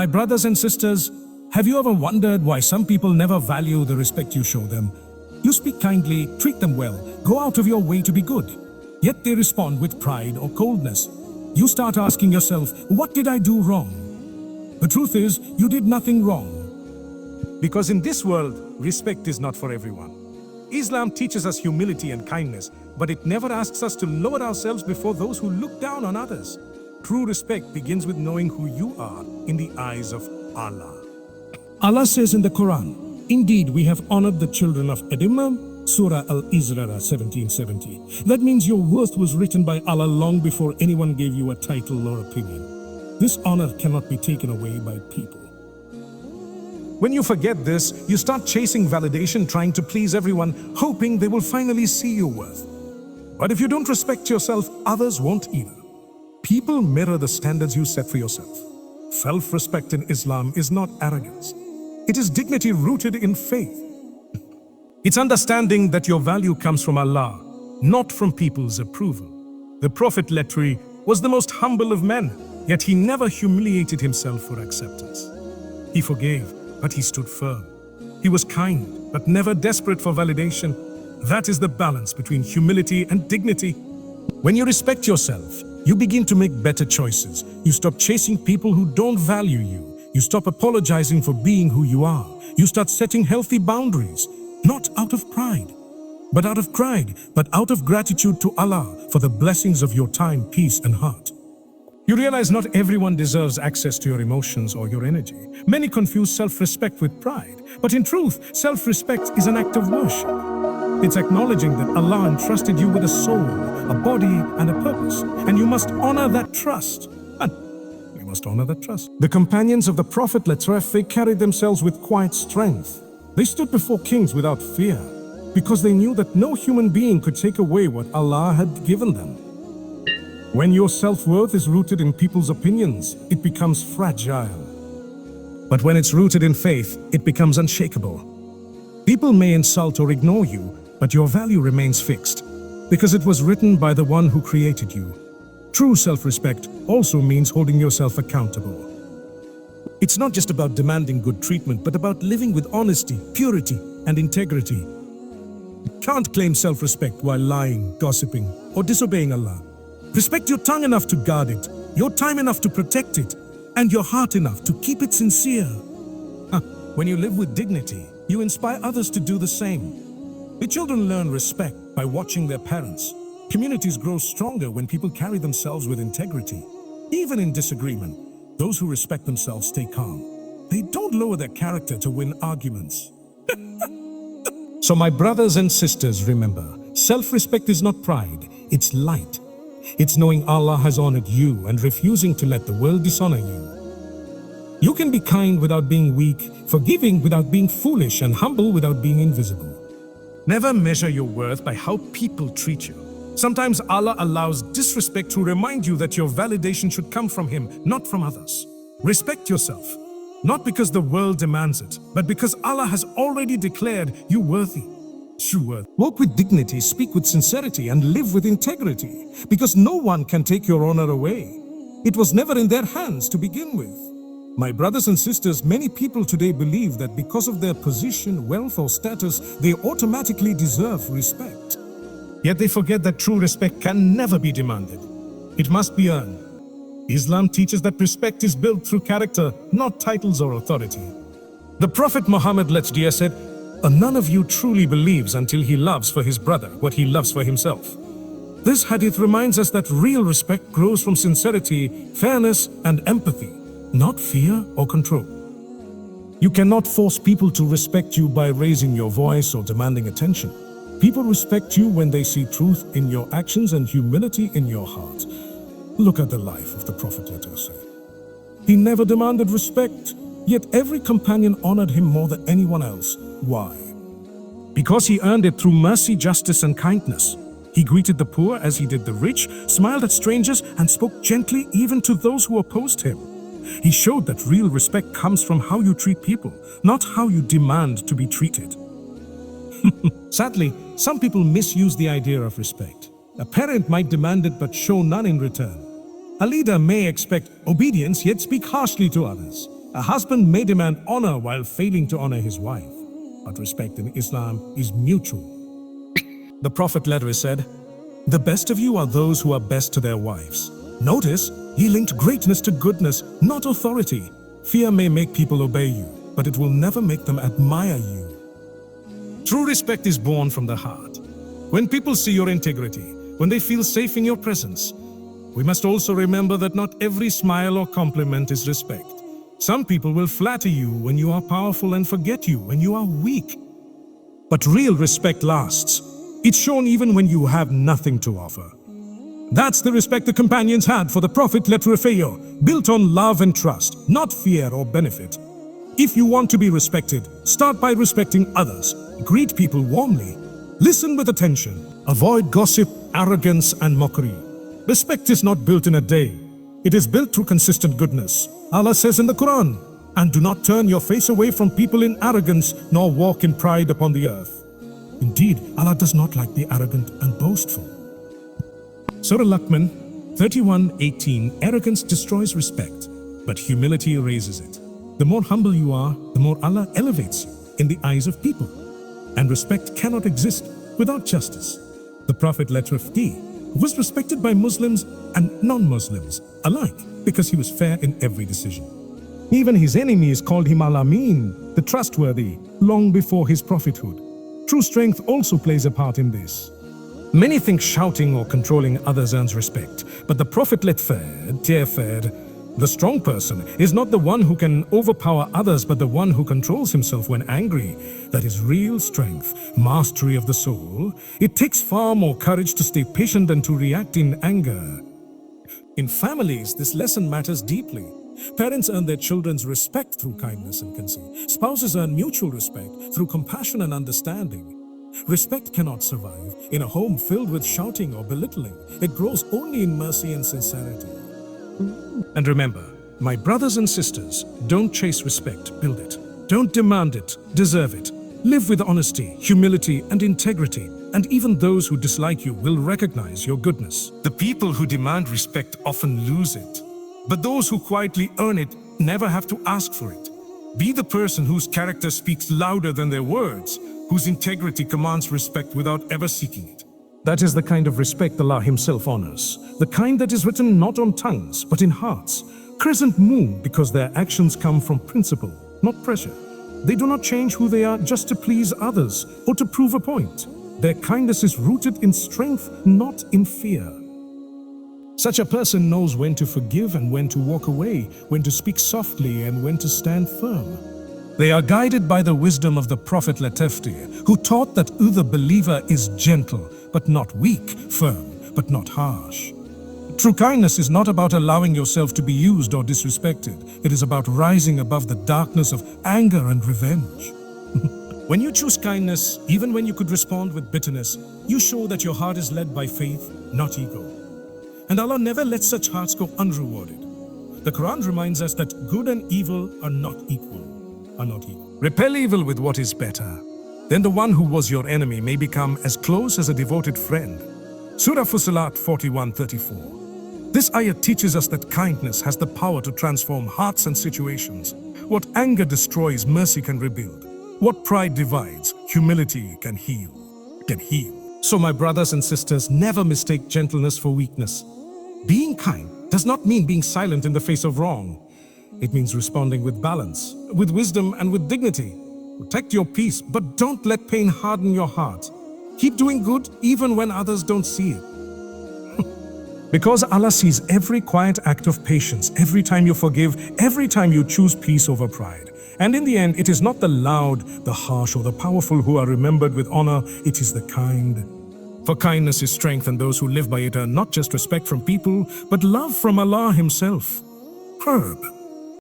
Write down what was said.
My brothers and sisters, have you ever wondered why some people never value the respect you show them? You speak kindly, treat them well, go out of your way to be good. Yet they respond with pride or coldness. You start asking yourself, what did I do wrong? The truth is, you did nothing wrong. Because in this world, respect is not for everyone. Islam teaches us humility and kindness, but it never asks us to lower ourselves before those who look down on others. True respect begins with knowing who you are in the eyes of Allah. Allah says in the Quran, "Indeed, we have honored the children of Adam," Surah Al-Isra 1770. That means your worth was written by Allah long before anyone gave you a title or opinion. This honor cannot be taken away by people. When you forget this, you start chasing validation, trying to please everyone, hoping they will finally see your worth. But if you don't respect yourself, others won't either. People mirror the standards you set for yourself. Self-respect in Islam is not arrogance. It is dignity rooted in faith. It's understanding that your value comes from Allah, not from people's approval. The Prophet literally was the most humble of men, yet he never humiliated himself for acceptance. He forgave, but he stood firm. He was kind, but never desperate for validation. That is the balance between humility and dignity. When you respect yourself, you begin to make better choices. You stop chasing people who don't value you. You stop apologizing for being who you are. You start setting healthy boundaries, not out of pride, but out of gratitude to Allah for the blessings of your time, peace, and heart. You realize not everyone deserves access to your emotions or your energy. Many confuse self-respect with pride, but in truth, self-respect is an act of worship. It's acknowledging that Allah entrusted you with a soul, a body, and a purpose, and you must honor that trust. The companions of the Prophet, they carried themselves with quiet strength. They stood before kings without fear, because they knew that no human being could take away what Allah had given them. When your self-worth is rooted in people's opinions, it becomes fragile. But when it's rooted in faith, it becomes unshakable. People may insult or ignore you, but your value remains fixed, because it was written by the one who created you. True self-respect also means holding yourself accountable. It's not just about demanding good treatment, but about living with honesty, purity, and integrity. You can't claim self-respect while lying, gossiping, or disobeying Allah. Respect your tongue enough to guard it, your time enough to protect it, and your heart enough to keep it sincere. When you live with dignity, you inspire others to do the same. The children learn respect by watching their parents. Communities grow stronger when people carry themselves with integrity. Even in disagreement, those who respect themselves stay calm. They don't lower their character to win arguments. So my brothers and sisters, remember, self-respect is not pride, it's light. It's knowing Allah has honored you and refusing to let the world dishonor you. You can be kind without being weak, forgiving without being foolish, and humble without being invisible. Never measure your worth by how people treat you. Sometimes Allah allows disrespect to remind you that your validation should come from Him, not from others. Respect yourself, not because the world demands it, but because Allah has already declared you worthy. True worth. Walk with dignity, speak with sincerity, and live with integrity, because no one can take your honor away. It was never in their hands to begin with. My brothers and sisters, many people today believe that because of their position, wealth, or status, they automatically deserve respect. Yet they forget that true respect can never be demanded. It must be earned. Islam teaches that respect is built through character, not titles or authority. The Prophet Muhammad said, "None of you truly believes until he loves for his brother what he loves for himself." This hadith reminds us that real respect grows from sincerity, fairness, and empathy, not fear or control. You cannot force people to respect you by raising your voice or demanding attention. People respect you when they see truth in your actions and humility in your heart. Look at the life of the Prophet, let us say. He never demanded respect, yet every companion honored him more than anyone else. Why? Because he earned it through mercy, justice, and kindness. He greeted the poor as he did the rich, smiled at strangers, and spoke gently even to those who opposed him. He showed that real respect comes from how you treat people, not how you demand to be treated. Sadly, some people misuse the idea of respect. A parent might demand it but show none in return. A leader may expect obedience yet speak harshly to others. A husband may demand honor while failing to honor his wife, but respect in Islam is mutual. The Prophet later said, "The best of you are those who are best to their wives." Notice, he linked greatness to goodness, not authority. Fear may make people obey you, but it will never make them admire you. True respect is born from the heart. When people see your integrity, when they feel safe in your presence, we must also remember that not every smile or compliment is respect. Some people will flatter you when you are powerful and forget you when you are weak. But real respect lasts. It's shown even when you have nothing to offer. That's the respect the companions had for the Prophet built on love and trust, not fear or benefit. If you want to be respected, start by respecting others. Greet people warmly. Listen with attention. Avoid gossip, arrogance, and mockery. Respect is not built in a day. It is built through consistent goodness. Allah says in the Qur'an, "And do not turn your face away from people in arrogance, nor walk in pride upon the earth." Indeed, Allah does not like the arrogant and boastful. Surah Luqman 31:18. Arrogance destroys respect, but humility raises it. The more humble you are, the more Allah elevates you in the eyes of people. And respect cannot exist without justice. The Prophet was respected by Muslims and non-Muslims alike because he was fair in every decision. Even his enemies called him Al-Amin, the trustworthy, long before his prophethood. True strength also plays a part in this. Many think shouting or controlling others earns respect, but the Prophet the strong person is not the one who can overpower others, but the one who controls himself when angry. That is real strength, mastery of the soul. It takes far more courage to stay patient than to react in anger. In families, this lesson matters deeply. Parents earn their children's respect through kindness and conceit. Spouses earn mutual respect through compassion and understanding. Respect cannot survive in a home filled with shouting or belittling. It grows only in mercy and sincerity. And remember, my brothers and sisters, don't chase respect, build it. Don't demand it, deserve it. Live with honesty, humility, and integrity, and even those who dislike you will recognize your goodness. The people who demand respect often lose it, but those who quietly earn it never have to ask for it. Be the person whose character speaks louder than their words, whose integrity commands respect without ever seeking it. That is the kind of respect Allah Himself honors, the kind that is written not on tongues, but in hearts. Crescent moon because their actions come from principle, not pressure. They do not change who they are just to please others or to prove a point. Their kindness is rooted in strength, not in fear. Such a person knows when to forgive and when to walk away, when to speak softly and when to stand firm. They are guided by the wisdom of the Prophet who taught that the believer is gentle, but not weak, firm, but not harsh. True kindness is not about allowing yourself to be used or disrespected. It is about rising above the darkness of anger and revenge. When you choose kindness, even when you could respond with bitterness, you show that your heart is led by faith, not ego. And Allah never lets such hearts go unrewarded. The Quran reminds us that good and evil are not equal. Repel evil with what is better. Then the one who was your enemy may become as close as a devoted friend. Surah Fussilat 41:34. This ayah teaches us that kindness has the power to transform hearts and situations. What anger destroys, mercy can rebuild. What pride divides, humility can heal. So my brothers and sisters, never mistake gentleness for weakness. Being kind does not mean being silent in the face of wrong. It means responding with balance, with wisdom, and with dignity. Protect your peace, but don't let pain harden your heart. Keep doing good even when others don't see it. Because Allah sees every quiet act of patience, every time you forgive, every time you choose peace over pride. And in the end, it is not the loud, the harsh, or the powerful who are remembered with honor, it is the kind. For kindness is strength, and those who live by it earn not just respect from people, but love from Allah Himself. Herb.